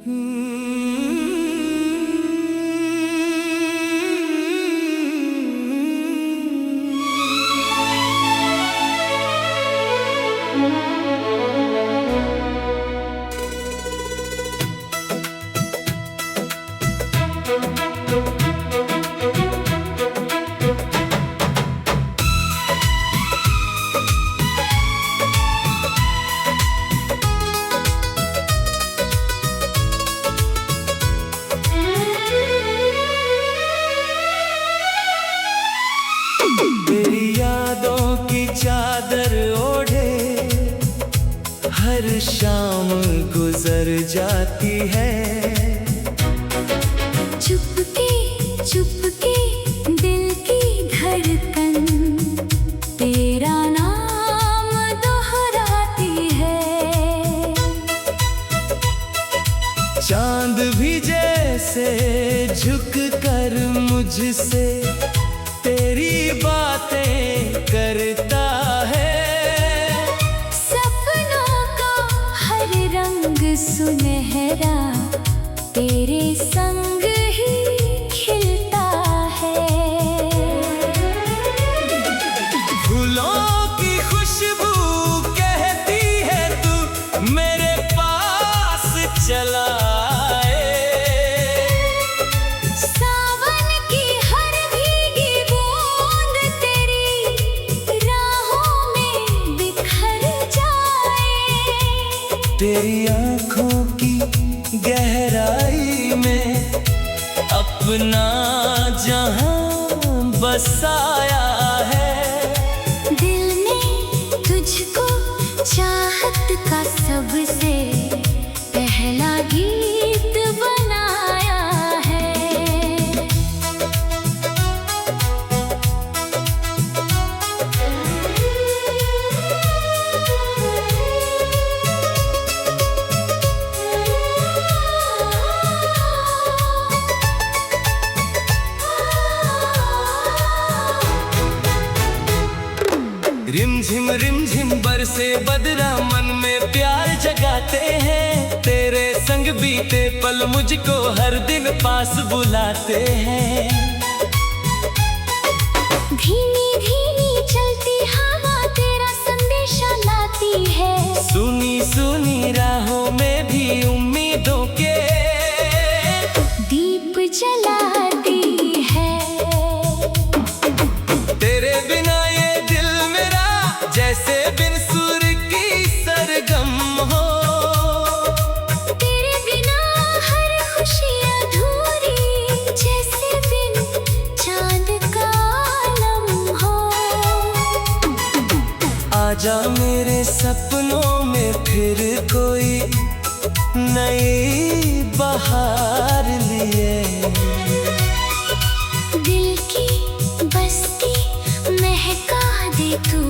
तेरी यादों की चादर ओढ़े हर शाम गुजर जाती है। चुपके चुपके दिल की धड़कन तेरा नाम दोहराती है। चांद भी जैसे झुक कर मुझसे तेरी बातें करता है। सपनों का हर रंग सुनहरा तेरे संग ही खिलता है। फूलों की खुशबू कहती है तू मेरे पास चला आए। सावन की हर भीगी बूंद तेरी राहों में बिखर जाए। तेरी आँखों की गहराई में अपना जहां बसाया है। दिल ने तुझको चाहत का सबसे पहला गीत बनाया है। रिमझिम बरसे बदरा मन में प्यार जगाते हैं। तेरे संग बीते पल मुझको हर दिन पास बुलाते हैं। धीमी धीमी चलती हवा तेरा संदेशा लाती है। सुनी सुनी राहों में भी उम्मीदों के दीप जलाती है। तेरे बिना ये दिल मेरा जैसे बिन सुर की सरगम हो। तेरे बिना हर खुशी अधूरी जैसे बिन चांद का आलम हो। आजा मेरे सपनों में फिर कोई नई बहार लिए। दिल की बस्ती महका दे तू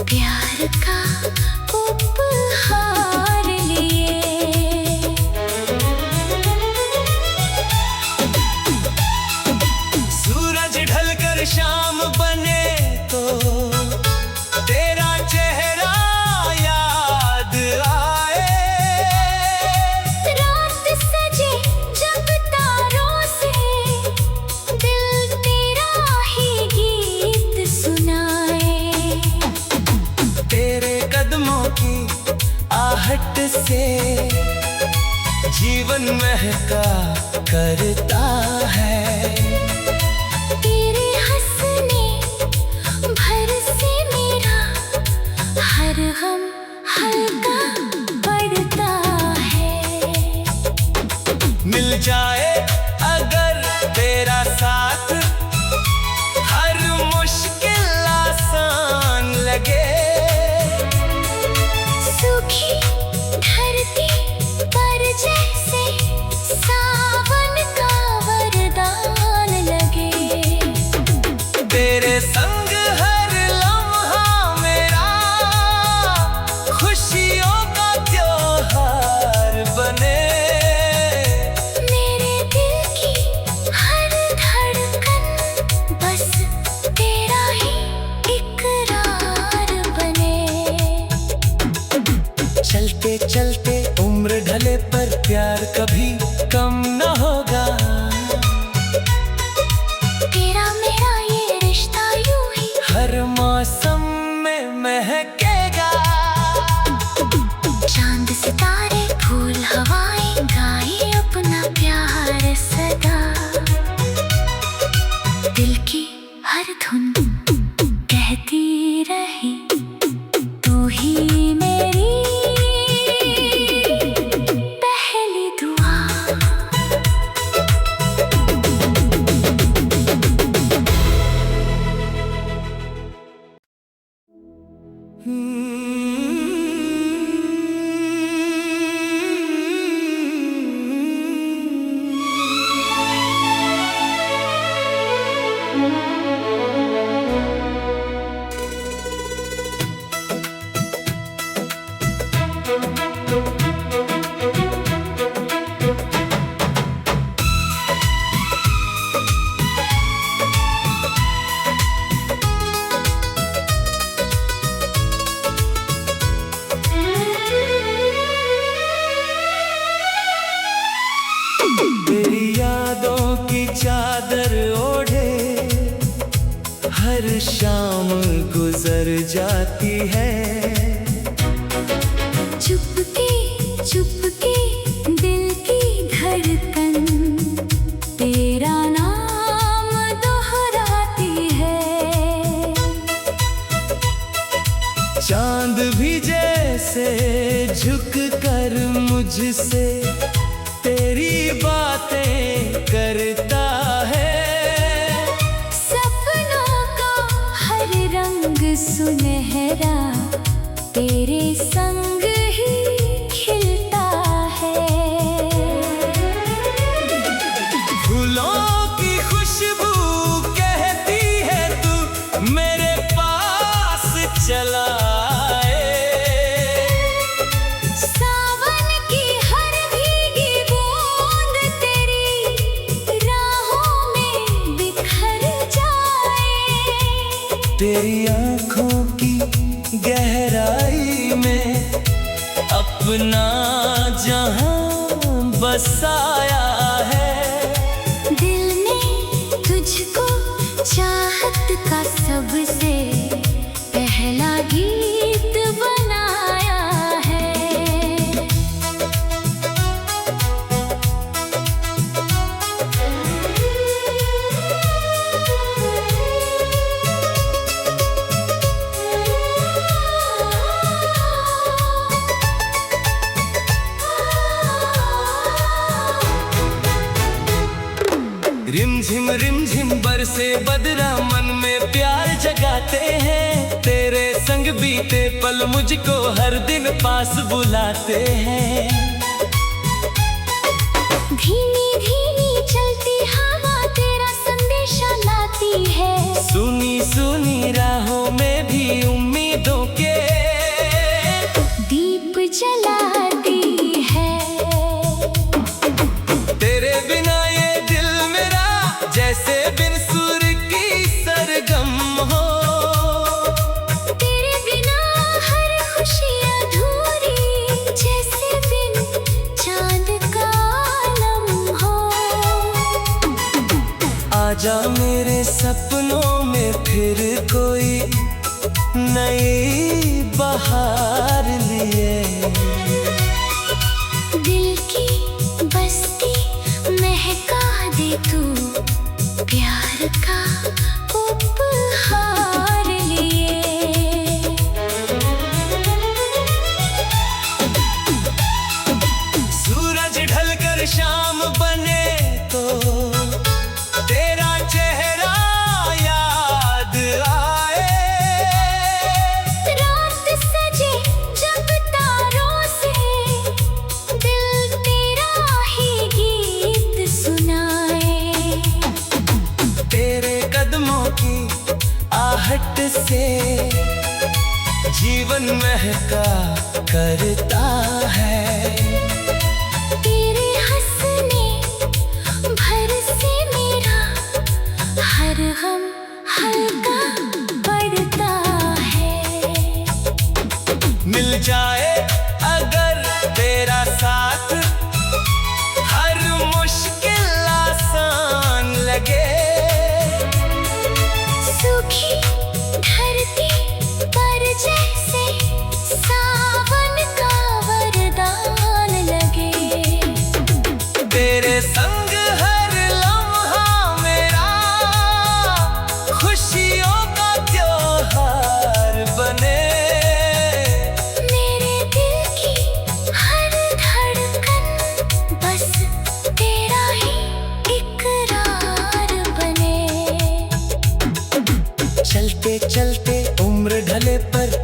प्यार का उपहार लिए। सूरज ढलकर शाम बने तो तेरा चेहरा याद आए। रात सजे जब तारों से दिल तेरा ही गीत सुनाए। तेरे कदमों की आहट से जीवन महका करता है। तेरे हंसने भर से मेरा हर गम हल्का पड़ता है। मिल जाए अगर तेरा साथ हर मुश्किल आसान लगे। सूखी धरती पर जैसे सावन का वरदान लगे। तेरे संग हर लम्हा मेरा खुशियों का त्योहार बने। मेरे दिल तेरे पर प्यार कभी कम न होगा। तेरा मेरा ये रिश्ता यूं ही हर मौसम में महकेगा। चांद सितारे फूल हवाएं गाए अपना प्यार सदा। दिल की हर धुन कहती रही तू ही मेरी पहली दुआ। तेरी यादों की चादर ओढ़े हर शाम गुजर जाती है। चुपके चुपके दिल की धड़कन तेरा नाम दोहराती है। चांद भी जैसे झुक कर मुझसे तेरी बातें करता है। सपनों का हर रंग सुनहरा तेरे संग ही खिलता है। फूलों की खुशबू कहती है तू मेरे पास चला आए। सावन की हर भीगी बूंद तेरी राहों में बिखर जाए। तेरी आँखों की गहराई में अपना जहां बसाया है। दिल ने तुझको चाहत का सबसे पहला गीत बनाया है। रिमझिम बरसे बदरा मन में प्यार जगाते हैं। तेरे संग बीते पल मुझको हर दिन पास बुलाते हैं। धीमी धीमी चलती हवा तेरा संदेशा लाती है। सुनी सुनी राहों में भी उम्मीदों के दीप जलाती है। तेरे बिना ये दिल मेरा जैसे बिन सुर की सरगम हो। तेरे बिना हर खुशी अधूरी जैसे बिन चांद का आलम हो। आजा मेरे सपनों में फिर कोई नई बहार लिए। दिल की बस्ती महका दे तू प्यार का उपहार लिए। सूरज ढलकर शाम बने तो तेरा चेहरा याद आए। रात सजे जब तारों से दिल तेरा ही गीत सुनाए। तेरे कदमों की आहट से जीवन महका करता है। तेरे हंसने भर से मेरा हर गम हल्का पड़ता है। मिल जाए अगर तेरा साथ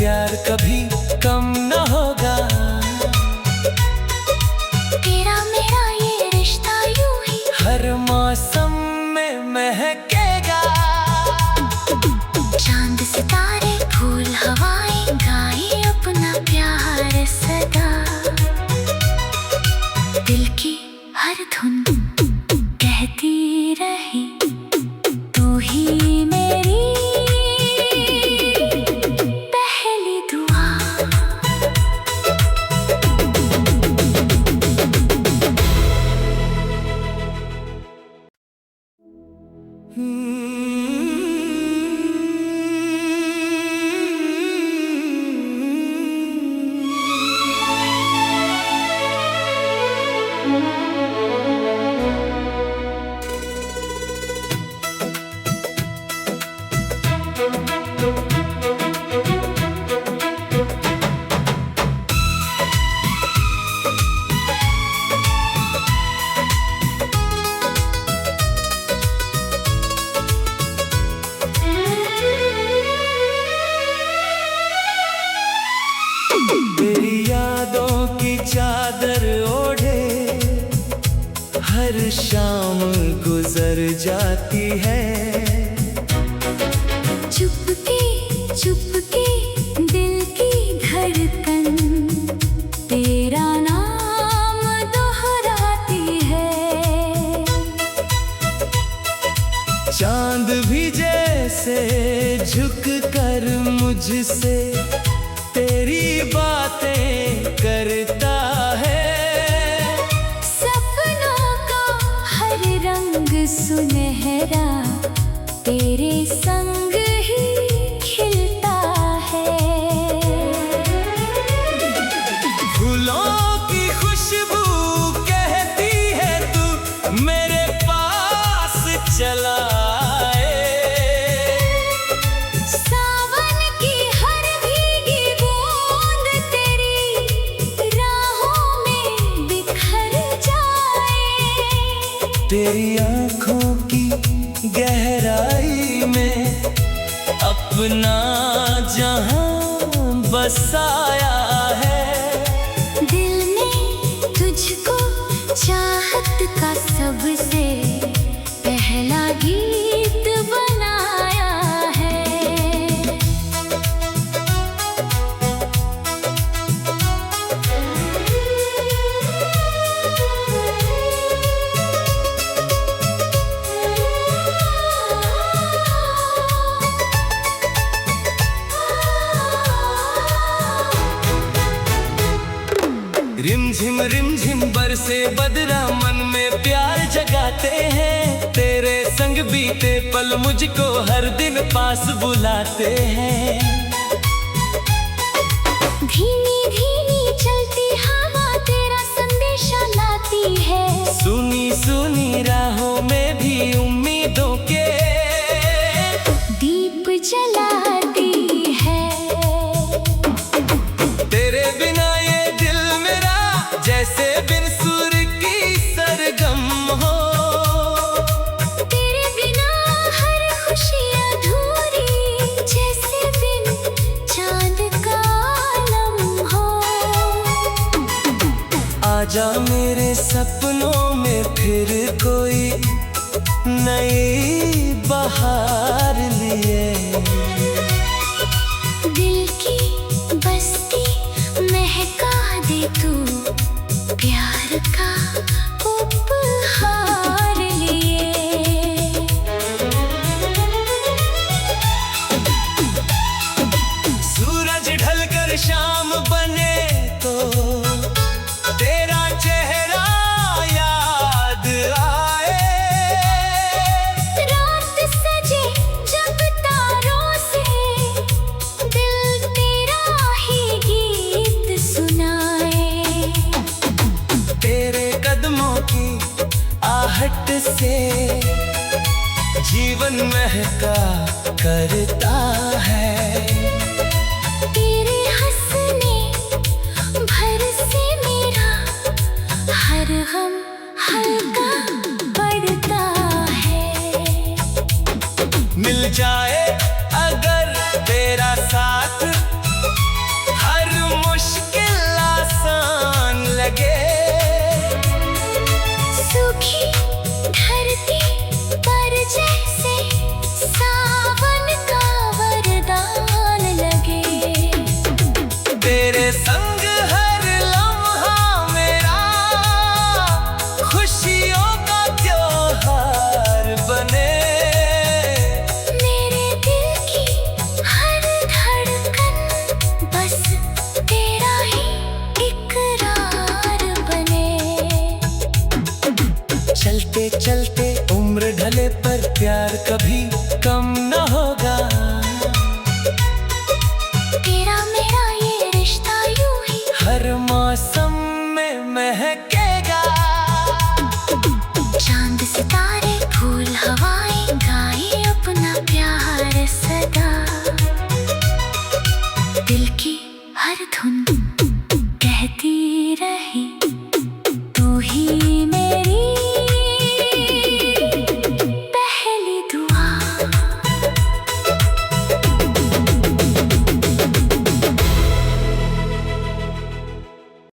प्यार कभी कम न होगा। तेरा मेरा ये रिश्ता यूं ही हर मौसम में महकेगा। चांद सितारे फूल हवाएं गाए अपना प्यार सदा। दिल की हर धुन कहती रही तू ही मेरी पहली दुआ। तेरी यादों की चादर ओढ़े हर शाम गुजर जाती है। चुपके चुपके दिल की धड़कन तेरा नाम दोहराती है। चांद भी जैसे झुक कर मुझसे तेरी बातें करता है। सपनों का हर रंग सुनहरा तेरे संग ही खिलता है। फूलों की खुशबू कहती है तू मेरे पास चला आए। सावन की हर भीगी बूंद तेरी राहों में बिखर जाए। तेरी आँखों की गहराई में अपना जहां बसाया है। दिल ने तुझको चाहत का सबसे पहला गीत बनाया है। रिमझिम बरसे बदरा मन में प्यार जगाते हैं। तेरे संग बीते पल मुझको हर दिन पास बुलाते हैं। धीमी धीमी चलती हवा तेरा संदेशा लाती है। सुनी सुनी राहों में भी उम्मीदों के दीप जलाती है। तेरे बिना ये दिल मेरा जैसे बिन सुर की सरगम हो। तेरे बिना हर खुशी अधूरी जैसे बिन चांद का आलम हो। आजा मेरे सपनों में फिर कोई नई बहार लिए। दिल की बस्ती महका दे तू प्यार का उपहार लिए। सूरज ढलकर शाम बने तो तेरा चेहरा याद आए। रात सजे जब तारों से दिल तेरा ही गीत सुनाए। तेरे कदमों की आहट से जीवन महका करता है। तेरे हंसने भर से मेरा हर गम हल्का पड़ता है। मिल जाए अगर तेरा साथ चलते उम्र ढले पर प्यार कभी कम न होगा। तेरा मेरा ये रिश्ता यूं ही हर मौसम में महकेगा। चांद सितारे